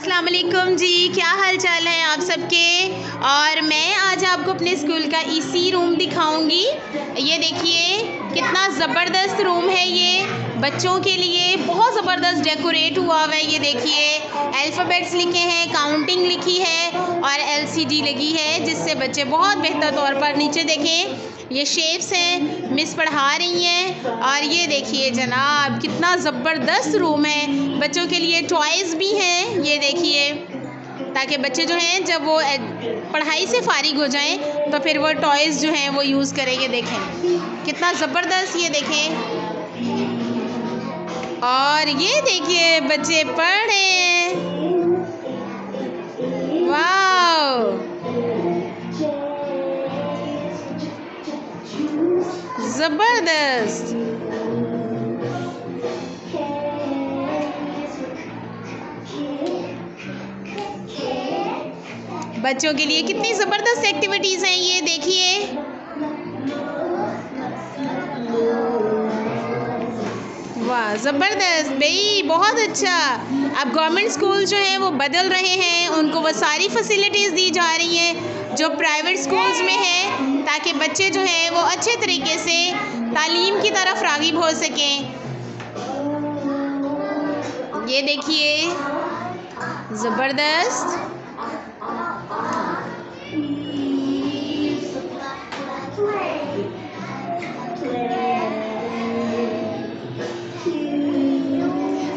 अस्सलाम वालेकुम जी, क्या हाल चाल है आप सबके। और मैं आज आपको अपने स्कूल का ईसी रूम दिखाऊंगी। ये देखिए कितना ज़बरदस्त रूम है, ये बच्चों के लिए बहुत ज़बरदस्त डेकोरेट हुआ हुआ है। ये देखिए अल्फ़ाबेट्स लिखे हैं, काउंटिंग लिखी है और एलसीडी लगी है, जिससे बच्चे बहुत बेहतर तौर पर, नीचे देखें ये शेप्स हैं, मिस पढ़ा रही हैं। और ये देखिए जनाब कितना ज़बरदस्त रूम है। बच्चों के लिए टॉयज़ भी हैं, ये देखिए, ताकि बच्चे जो हैं जब वो पढ़ाई से फारिग हो जाएं तो फिर वो टॉयज़ जो हैं वो यूज़ करेंगे। देखें कितना ज़बरदस्त, ये देखें। और ये देखिए बच्चे पढ़ रहे हैं, वाह ज़बरदस्त। बच्चों के लिए कितनी ज़बरदस्त एक्टिविटीज़ हैं, ये देखिए। वाह ज़बरदस्त भाई, बहुत अच्छा। अब गवर्नमेंट स्कूल जो है वो बदल रहे हैं, उनको वो सारी फैसिलिटीज़ दी जा रही हैं जो प्राइवेट स्कूल्स में है, ताकि बच्चे जो हैं वो अच्छे तरीके से तालीम की तरफ राग़िब हो सकें। ये देखिए ज़बरदस्त।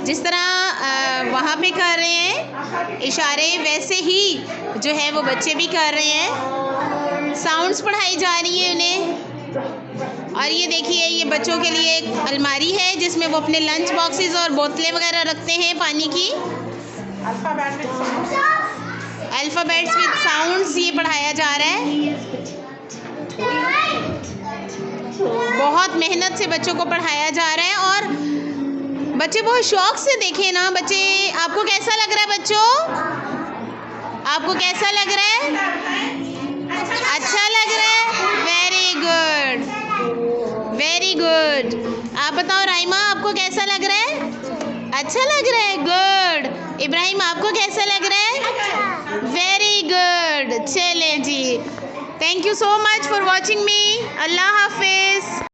जिस तरह वहाँ पे कर रहे हैं इशारे, वैसे ही जो है वो बच्चे भी कर रहे हैं। साउंड्स पढ़ाई जा रही है उन्हें। और ये देखिए ये बच्चों के लिए एक अलमारी है जिसमें वो अपने लंच बॉक्सेस और बोतलें वगैरह रखते हैं पानी की। अल्फ़ाबेट्स विद साउंड्स ये पढ़ाया जा रहा है। बहुत मेहनत से बच्चों को पढ़ाया जा रहा है और बच्चे बहुत शौक से देखें ना। बच्चे, आपको कैसा लग रहा है बच्चों? आपको कैसा लग रहा है? अच्छा लग रहा है? Very good, very good. आप बताओ राइमा, आपको कैसा लग रहा है? अच्छा लग रहा है, गुड। इब्राहिम आपको कैसा लग रहा है? Very good. चलें जी, thank you so much for watching me. अल्लाह हाफिज़।